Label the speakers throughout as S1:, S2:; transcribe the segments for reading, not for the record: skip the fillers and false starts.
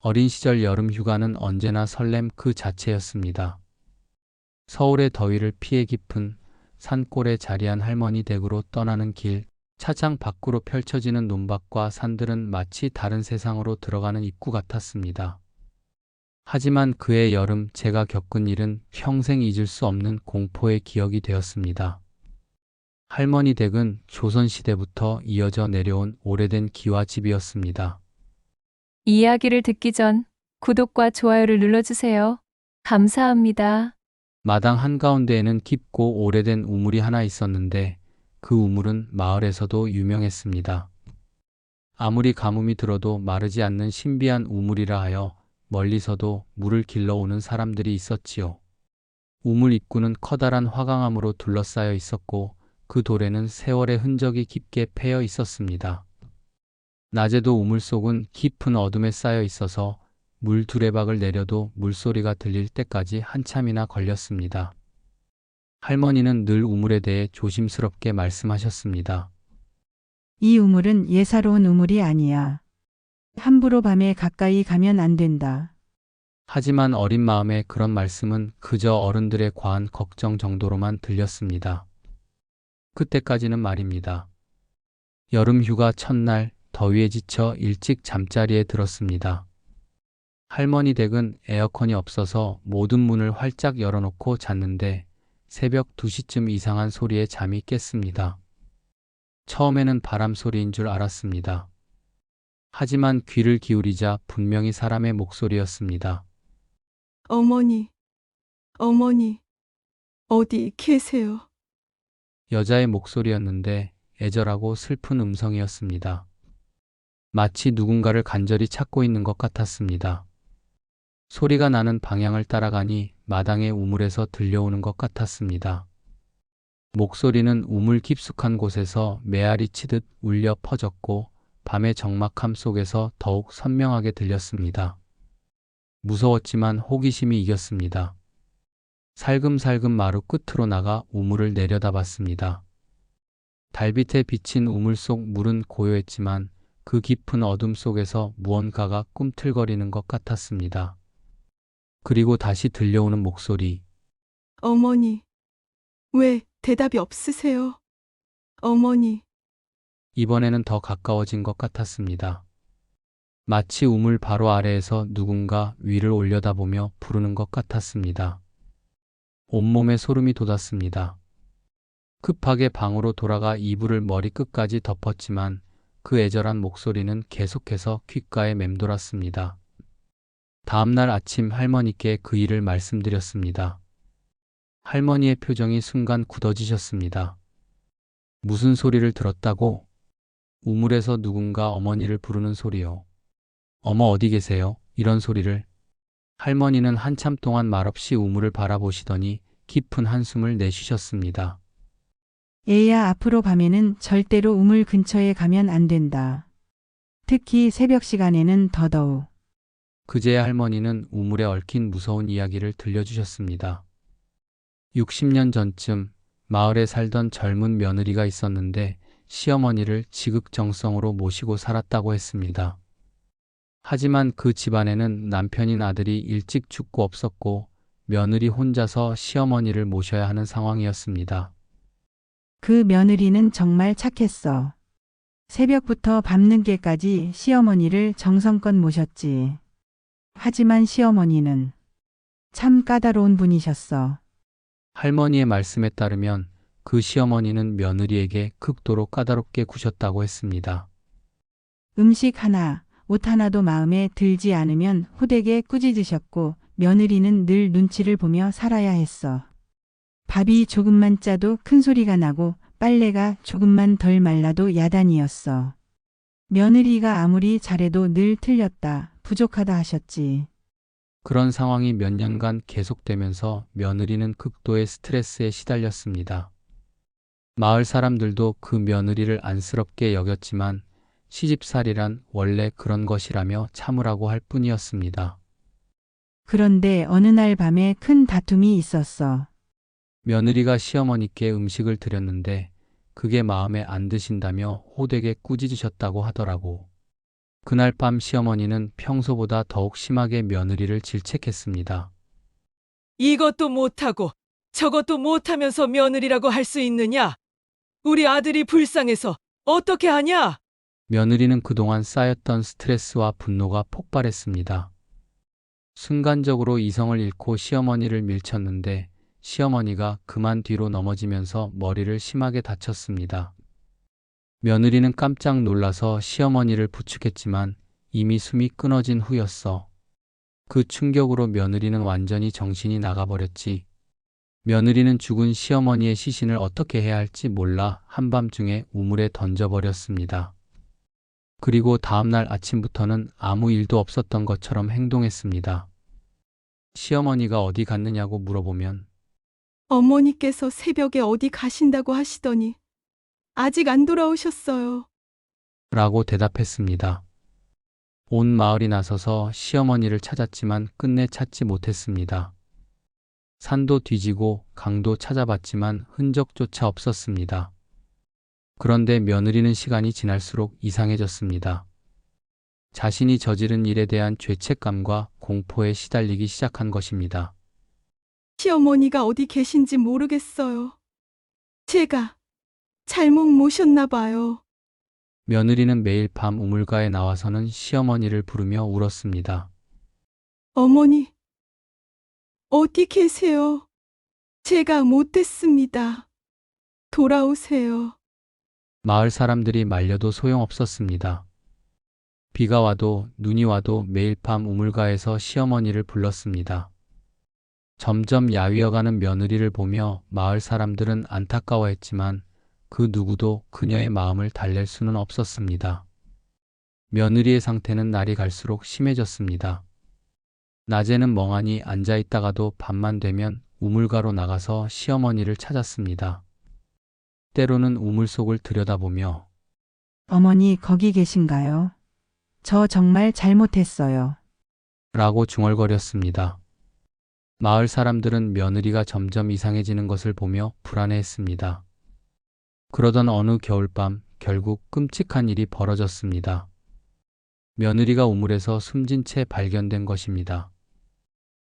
S1: 어린 시절 여름 휴가는 언제나 설렘 그 자체였습니다. 서울의 더위를 피해 깊은 산골에 자리한 할머니 댁으로 떠나는 길, 차장 밖으로 펼쳐지는 논밭과 산들은 마치 다른 세상으로 들어가는 입구 같았습니다. 하지만 그해 여름 제가 겪은 일은 평생 잊을 수 없는 공포의 기억이 되었습니다. 할머니 댁은 조선시대부터 이어져 내려온 오래된 기와집이었습니다.
S2: 이 이야기를 듣기 전 구독과 좋아요를 눌러주세요. 감사합니다.
S1: 마당 한가운데에는 깊고 오래된 우물이 하나 있었는데 그 우물은 마을에서도 유명했습니다. 아무리 가뭄이 들어도 마르지 않는 신비한 우물이라 하여 멀리서도 물을 길러오는 사람들이 있었지요. 우물 입구는 커다란 화강암으로 둘러싸여 있었고 그 돌에는 세월의 흔적이 깊게 패여 있었습니다. 낮에도 우물 속은 깊은 어둠에 쌓여 있어서 물 두레박을 내려도 물소리가 들릴 때까지 한참이나 걸렸습니다. 할머니는 늘 우물에 대해 조심스럽게 말씀하셨습니다.
S3: 이 우물은 예사로운 우물이 아니야. 함부로 밤에 가까이 가면 안 된다.
S1: 하지만 어린 마음에 그런 말씀은 그저 어른들의 과한 걱정 정도로만 들렸습니다. 그때까지는 말입니다. 여름 휴가 첫날 더위에 지쳐 일찍 잠자리에 들었습니다. 할머니 댁은 에어컨이 없어서 모든 문을 활짝 열어놓고 잤는데 새벽 2시쯤 이상한 소리에 잠이 깼습니다. 처음에는 바람 소리인 줄 알았습니다. 하지만 귀를 기울이자 분명히 사람의 목소리였습니다.
S4: 어머니, 어머니, 어디 계세요?
S1: 여자의 목소리였는데 애절하고 슬픈 음성이었습니다. 마치 누군가를 간절히 찾고 있는 것 같았습니다. 소리가 나는 방향을 따라가니 마당의 우물에서 들려오는 것 같았습니다. 목소리는 우물 깊숙한 곳에서 메아리 치듯 울려 퍼졌고 밤의 적막함 속에서 더욱 선명하게 들렸습니다. 무서웠지만 호기심이 이겼습니다. 살금살금 마루 끝으로 나가 우물을 내려다봤습니다. 달빛에 비친 우물 속 물은 고요했지만 그 깊은 어둠 속에서 무언가가 꿈틀거리는 것 같았습니다. 그리고 다시 들려오는 목소리.
S4: 어머니, 왜 대답이 없으세요? 어머니,
S1: 이번에는 더 가까워진 것 같았습니다. 마치 우물 바로 아래에서 누군가 위를 올려다보며 부르는 것 같았습니다. 온몸에 소름이 돋았습니다. 급하게 방으로 돌아가 이불을 머리끝까지 덮었지만 그 애절한 목소리는 계속해서 귓가에 맴돌았습니다. 다음날 아침 할머니께 그 일을 말씀드렸습니다. 할머니의 표정이 순간 굳어지셨습니다. 무슨 소리를 들었다고? 우물에서 누군가 어머니를 부르는 소리요. 어머 어디 계세요? 이런 소리를. 할머니는 한참 동안 말없이 우물을 바라보시더니 깊은 한숨을 내쉬셨습니다.
S3: 애야, 앞으로 밤에는 절대로 우물 근처에 가면 안 된다. 특히 새벽 시간에는 더더욱.
S1: 그제야 할머니는 우물에 얽힌 무서운 이야기를 들려주셨습니다. 60년 전쯤 마을에 살던 젊은 며느리가 있었는데 시어머니를 지극정성으로 모시고 살았다고 했습니다. 하지만 그 집안에는 남편인 아들이 일찍 죽고 없었고 며느리 혼자서 시어머니를 모셔야 하는 상황이었습니다.
S3: 그 며느리는 정말 착했어. 새벽부터 밤늦게까지 시어머니를 정성껏 모셨지. 하지만 시어머니는 참 까다로운 분이셨어.
S1: 할머니의 말씀에 따르면 그 시어머니는 며느리에게 극도로 까다롭게 구셨다고 했습니다.
S3: 음식 하나, 옷 하나도 마음에 들지 않으면 호되게 꾸짖으셨고 며느리는 늘 눈치를 보며 살아야 했어. 밥이 조금만 짜도 큰 소리가 나고 빨래가 조금만 덜 말라도 야단이었어. 며느리가 아무리 잘해도 늘 틀렸다, 부족하다 하셨지.
S1: 그런 상황이 몇 년간 계속되면서 며느리는 극도의 스트레스에 시달렸습니다. 마을 사람들도 그 며느리를 안쓰럽게 여겼지만 시집살이란 원래 그런 것이라며 참으라고 할 뿐이었습니다.
S3: 그런데 어느 날 밤에 큰 다툼이 있었어.
S1: 며느리가 시어머니께 음식을 드렸는데 그게 마음에 안 드신다며 호되게 꾸짖으셨다고 하더라고. 그날 밤 시어머니는 평소보다 더욱 심하게 며느리를 질책했습니다.
S5: 이것도 못하고 저것도 못하면서 며느리라고 할 수 있느냐? 우리 아들이 불쌍해서 어떻게 하냐?
S1: 며느리는 그동안 쌓였던 스트레스와 분노가 폭발했습니다. 순간적으로 이성을 잃고 시어머니를 밀쳤는데 시어머니가 그만 뒤로 넘어지면서 머리를 심하게 다쳤습니다. 며느리는 깜짝 놀라서 시어머니를 부축했지만 이미 숨이 끊어진 후였어. 그 충격으로 며느리는 완전히 정신이 나가버렸지. 며느리는 죽은 시어머니의 시신을 어떻게 해야 할지 몰라 한밤중에 우물에 던져버렸습니다. 그리고 다음날 아침부터는 아무 일도 없었던 것처럼 행동했습니다. 시어머니가 어디 갔느냐고 물어보면
S4: 어머니께서 새벽에 어디 가신다고 하시더니 아직 안 돌아오셨어요.
S1: 라고 대답했습니다. 온 마을이 나서서 시어머니를 찾았지만 끝내 찾지 못했습니다. 산도 뒤지고 강도 찾아봤지만 흔적조차 없었습니다. 그런데 며느리는 시간이 지날수록 이상해졌습니다. 자신이 저지른 일에 대한 죄책감과 공포에 시달리기 시작한 것입니다.
S4: 시어머니가 어디 계신지 모르겠어요. 제가 잘못 모셨나 봐요.
S1: 며느리는 매일 밤 우물가에 나와서는 시어머니를 부르며 울었습니다.
S4: 어머니, 어디 계세요? 제가 못됐습니다. 돌아오세요.
S1: 마을 사람들이 말려도 소용없었습니다. 비가 와도 눈이 와도 매일 밤 우물가에서 시어머니를 불렀습니다. 점점 야위어가는 며느리를 보며 마을 사람들은 안타까워했지만 그 누구도 그녀의 마음을 달랠 수는 없었습니다. 며느리의 상태는 날이 갈수록 심해졌습니다. 낮에는 멍하니 앉아있다가도 밤만 되면 우물가로 나가서 시어머니를 찾았습니다. 때로는 우물 속을 들여다보며
S3: 어머니 거기 계신가요? 저 정말 잘못했어요.
S1: 라고 중얼거렸습니다. 마을 사람들은 며느리가 점점 이상해지는 것을 보며 불안해했습니다. 그러던 어느 겨울밤 결국 끔찍한 일이 벌어졌습니다. 며느리가 우물에서 숨진 채 발견된 것입니다.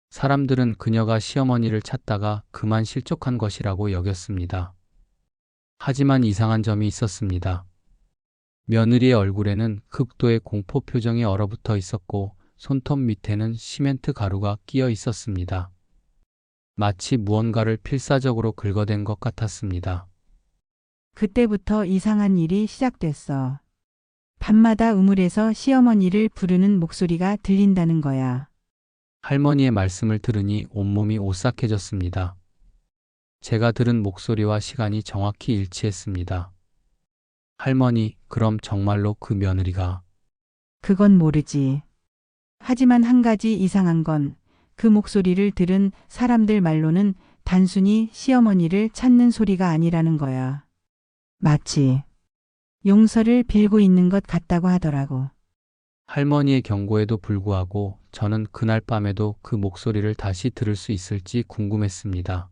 S1: 사람들은 그녀가 시어머니를 찾다가 그만 실족한 것이라고 여겼습니다. 하지만 이상한 점이 있었습니다. 며느리의 얼굴에는 극도의 공포 표정이 얼어붙어 있었고 손톱 밑에는 시멘트 가루가 끼어 있었습니다. 마치 무언가를 필사적으로 긁어댄 것 같았습니다.
S3: 그때부터 이상한 일이 시작됐어. 밤마다 우물에서 시어머니를 부르는 목소리가 들린다는 거야.
S1: 할머니의 말씀을 들으니 온몸이 오싹해졌습니다. 제가 들은 목소리와 시간이 정확히 일치했습니다. 할머니, 그럼 정말로 그 며느리가
S3: 그건 모르지. 하지만 한 가지 이상한 건 그 목소리를 들은 사람들 말로는 단순히 시어머니를 찾는 소리가 아니라는 거야. 마치 용서를 빌고 있는 것 같다고 하더라고.
S1: 할머니의 경고에도 불구하고 저는 그날 밤에도 그 목소리를 다시 들을 수 있을지 궁금했습니다.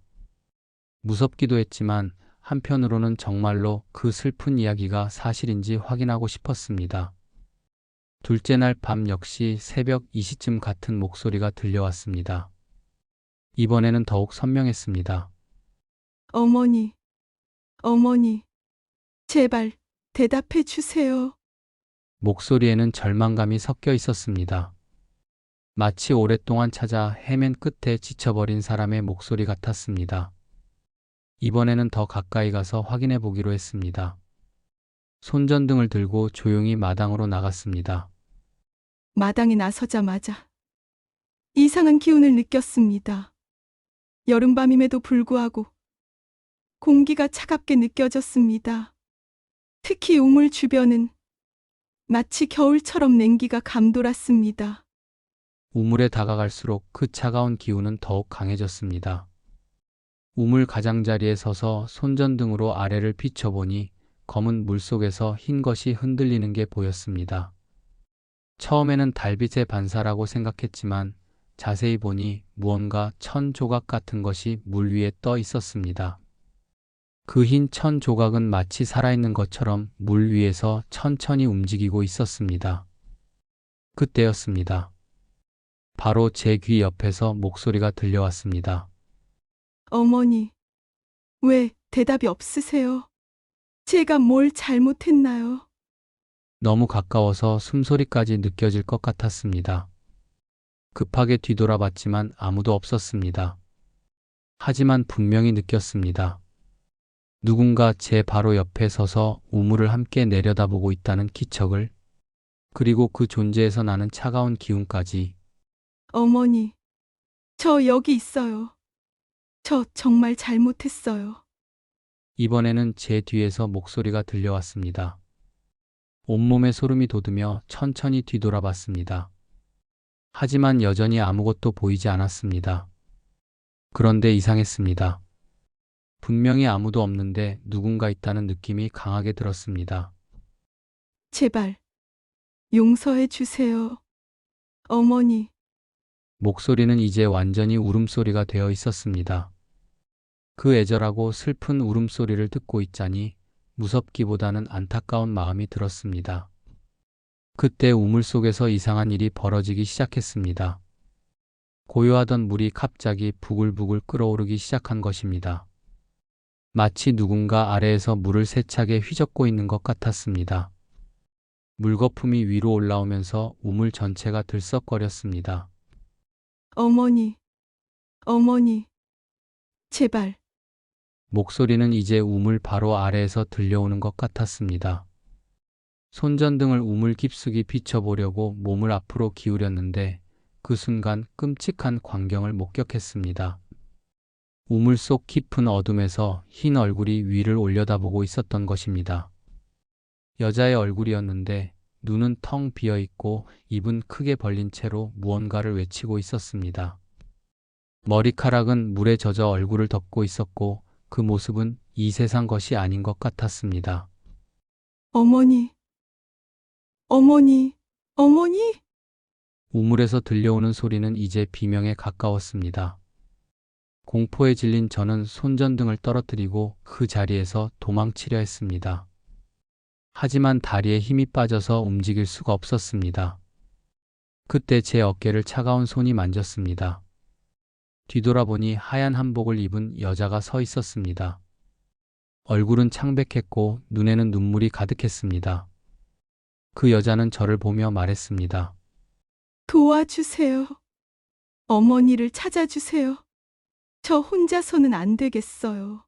S1: 무섭기도 했지만 한편으로는 정말로 그 슬픈 이야기가 사실인지 확인하고 싶었습니다. 둘째 날 밤 역시 새벽 2시쯤 같은 목소리가 들려왔습니다. 이번에는 더욱 선명했습니다.
S4: 어머니, 어머니, 제발 대답해 주세요.
S1: 목소리에는 절망감이 섞여 있었습니다. 마치 오랫동안 찾아 헤맨 끝에 지쳐버린 사람의 목소리 같았습니다. 이번에는 더 가까이 가서 확인해 보기로 했습니다. 손전등을 들고 조용히 마당으로 나갔습니다.
S4: 마당에 나서자마자 이상한 기운을 느꼈습니다. 여름밤임에도 불구하고 공기가 차갑게 느껴졌습니다. 특히 우물 주변은 마치 겨울처럼 냉기가 감돌았습니다.
S1: 우물에 다가갈수록 그 차가운 기운은 더욱 강해졌습니다. 우물 가장자리에 서서 손전등으로 아래를 비춰보니 검은 물속에서 흰 것이 흔들리는 게 보였습니다. 처음에는 달빛의 반사라고 생각했지만 자세히 보니 무언가 천 조각 같은 것이 물 위에 떠 있었습니다. 그 흰 천 조각은 마치 살아있는 것처럼 물 위에서 천천히 움직이고 있었습니다. 그때였습니다. 바로 제 귀 옆에서 목소리가 들려왔습니다.
S4: 어머니, 왜 대답이 없으세요? 제가 뭘 잘못했나요?
S1: 너무 가까워서 숨소리까지 느껴질 것 같았습니다. 급하게 뒤돌아봤지만 아무도 없었습니다. 하지만 분명히 느꼈습니다. 누군가 제 바로 옆에 서서 우물을 함께 내려다보고 있다는 기척을, 그리고 그 존재에서 나는 차가운 기운까지.
S4: 어머니, 저 여기 있어요. 저 정말 잘못했어요.
S1: 이번에는 제 뒤에서 목소리가 들려왔습니다. 온몸에 소름이 돋으며 천천히 뒤돌아봤습니다. 하지만 여전히 아무것도 보이지 않았습니다. 그런데 이상했습니다. 분명히 아무도 없는데 누군가 있다는 느낌이 강하게 들었습니다.
S4: 제발, 용서해 주세요. 어머니,
S1: 목소리는 이제 완전히 울음소리가 되어 있었습니다. 그 애절하고 슬픈 울음소리를 듣고 있자니 무섭기보다는 안타까운 마음이 들었습니다. 그때 우물 속에서 이상한 일이 벌어지기 시작했습니다. 고요하던 물이 갑자기 부글부글 끓어오르기 시작한 것입니다. 마치 누군가 아래에서 물을 세차게 휘젓고 있는 것 같았습니다. 물거품이 위로 올라오면서 우물 전체가 들썩거렸습니다.
S4: 어머니, 어머니, 제발,
S1: 목소리는 이제 우물 바로 아래에서 들려오는 것 같았습니다. 손전등을 우물 깊숙이 비춰보려고 몸을 앞으로 기울였는데 그 순간 끔찍한 광경을 목격했습니다. 우물 속 깊은 어둠에서 흰 얼굴이 위를 올려다보고 있었던 것입니다. 여자의 얼굴이었는데 눈은 텅 비어 있고 입은 크게 벌린 채로 무언가를 외치고 있었습니다. 머리카락은 물에 젖어 얼굴을 덮고 있었고 그 모습은 이 세상 것이 아닌 것 같았습니다.
S4: 어머니, 어머니, 어머니?
S1: 우물에서 들려오는 소리는 이제 비명에 가까웠습니다. 공포에 질린 저는 손전등을 떨어뜨리고 그 자리에서 도망치려 했습니다. 하지만 다리에 힘이 빠져서 움직일 수가 없었습니다. 그때 제 어깨를 차가운 손이 만졌습니다. 뒤돌아보니 하얀 한복을 입은 여자가 서 있었습니다. 얼굴은 창백했고 눈에는 눈물이 가득했습니다. 그 여자는 저를 보며 말했습니다.
S4: 도와주세요. 어머니를 찾아주세요. 저 혼자서는 안 되겠어요.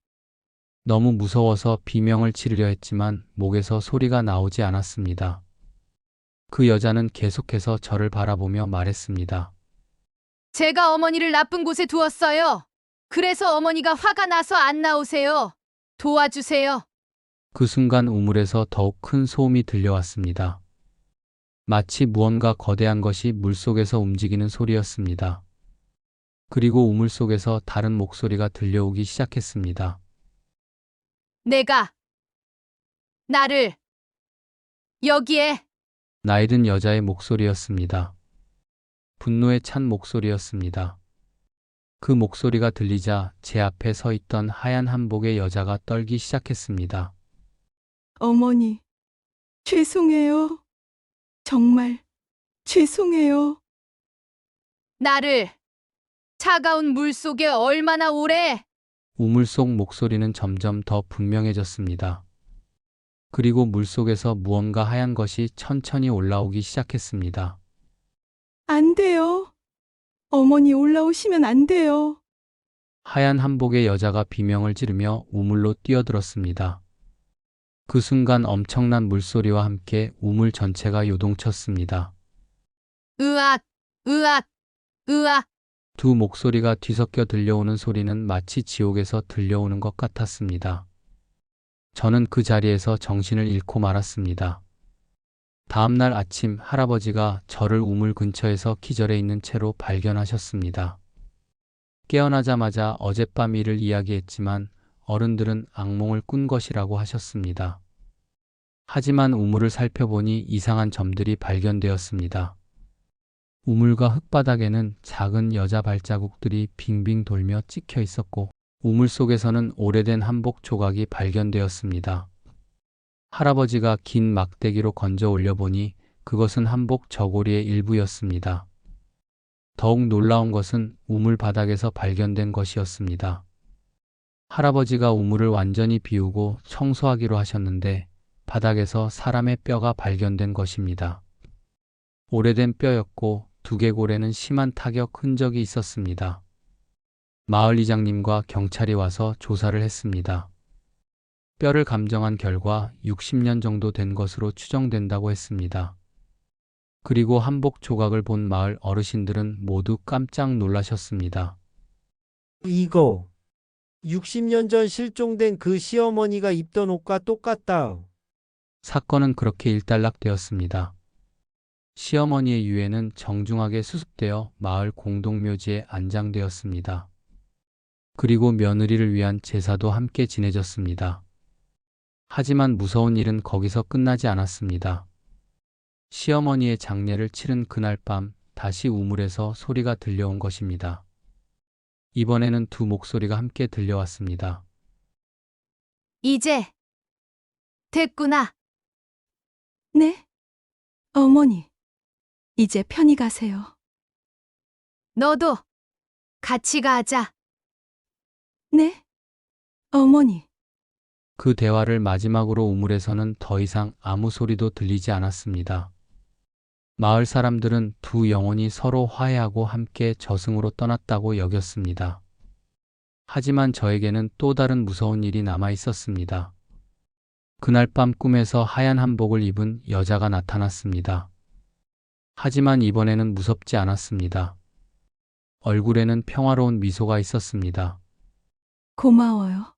S1: 너무 무서워서 비명을 지르려 했지만 목에서 소리가 나오지 않았습니다. 그 여자는 계속해서 저를 바라보며 말했습니다.
S6: 제가 어머니를 나쁜 곳에 두었어요. 그래서 어머니가 화가 나서 안 나오세요. 도와주세요.
S1: 그 순간 우물에서 더욱 큰 소음이 들려왔습니다. 마치 무언가 거대한 것이 물속에서 움직이는 소리였습니다. 그리고 우물 속에서 다른 목소리가 들려오기 시작했습니다.
S6: 내가 나를 여기에
S1: 나이 든 여자의 목소리였습니다. 분노에 찬 목소리였습니다. 그 목소리가 들리자 제 앞에 서 있던 하얀 한복의 여자가 떨기 시작했습니다.
S4: 어머니, 죄송해요. 정말 죄송해요.
S6: 나를 차가운 물 속에 얼마나 오래
S1: 우물 속 목소리는 점점 더 분명해졌습니다. 그리고 물속에서 무언가 하얀 것이 천천히 올라오기 시작했습니다.
S4: 안 돼요. 어머니 올라오시면 안 돼요.
S1: 하얀 한복의 여자가 비명을 지르며 우물로 뛰어들었습니다. 그 순간 엄청난 물소리와 함께 우물 전체가 요동쳤습니다.
S6: 으악 으악 으악
S1: 두 목소리가 뒤섞여 들려오는 소리는 마치 지옥에서 들려오는 것 같았습니다. 저는 그 자리에서 정신을 잃고 말았습니다. 다음 날 아침 할아버지가 저를 우물 근처에서 기절해 있는 채로 발견하셨습니다. 깨어나자마자 어젯밤 일을 이야기했지만 어른들은 악몽을 꾼 것이라고 하셨습니다. 하지만 우물을 살펴보니 이상한 점들이 발견되었습니다. 우물과 흙바닥에는 작은 여자 발자국들이 빙빙 돌며 찍혀 있었고 우물 속에서는 오래된 한복 조각이 발견되었습니다. 할아버지가 긴 막대기로 건져 올려보니 그것은 한복 저고리의 일부였습니다. 더욱 놀라운 것은 우물 바닥에서 발견된 것이었습니다. 할아버지가 우물을 완전히 비우고 청소하기로 하셨는데 바닥에서 사람의 뼈가 발견된 것입니다. 오래된 뼈였고 두개골에는 심한 타격 흔적이 있었습니다. 마을 이장님과 경찰이 와서 조사를 했습니다. 뼈를 감정한 결과 60년 정도 된 것으로 추정된다고 했습니다. 그리고 한복 조각을 본 마을 어르신들은 모두 깜짝 놀라셨습니다.
S7: 이거 60년 전 실종된 그 시어머니가 입던 옷과 똑같다.
S1: 사건은 그렇게 일단락되었습니다. 시어머니의 유해는 정중하게 수습되어 마을 공동묘지에 안장되었습니다. 그리고 며느리를 위한 제사도 함께 지내졌습니다. 하지만 무서운 일은 거기서 끝나지 않았습니다. 시어머니의 장례를 치른 그날 밤 다시 우물에서 소리가 들려온 것입니다. 이번에는 두 목소리가 함께 들려왔습니다.
S6: 이제 됐구나.
S4: 네? 어머니, 이제 편히 가세요.
S6: 너도 같이 가자.
S4: 네? 어머니,
S1: 그 대화를 마지막으로 우물에서는 더 이상 아무 소리도 들리지 않았습니다. 마을 사람들은 두 영혼이 서로 화해하고 함께 저승으로 떠났다고 여겼습니다. 하지만 저에게는 또 다른 무서운 일이 남아 있었습니다. 그날 밤 꿈에서 하얀 한복을 입은 여자가 나타났습니다. 하지만 이번에는 무섭지 않았습니다. 얼굴에는 평화로운 미소가 있었습니다.
S4: 고마워요.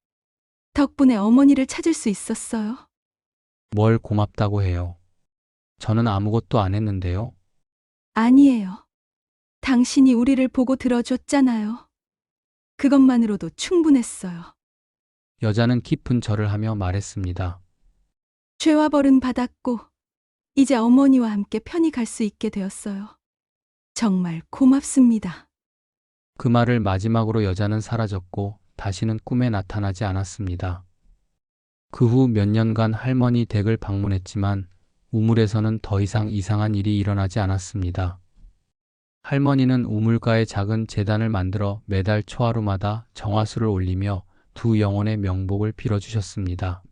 S4: 덕분에 어머니를 찾을 수 있었어요.
S1: 뭘 고맙다고 해요. 저는 아무것도 안 했는데요.
S4: 아니에요. 당신이 우리를 보고 들어줬잖아요. 그것만으로도 충분했어요.
S1: 여자는 깊은 절을 하며 말했습니다.
S4: 죄와 벌은 받았고, 이제 어머니와 함께 편히 갈 수 있게 되었어요. 정말 고맙습니다.
S1: 그 말을 마지막으로 여자는 사라졌고 다시는 꿈에 나타나지 않았습니다. 그 후 몇 년간 할머니 댁을 방문했지만 우물에서는 더 이상 이상한 일이 일어나지 않았습니다. 할머니는 우물가에 작은 제단을 만들어 매달 초하루마다 정화수를 올리며 두 영혼의 명복을 빌어주셨습니다.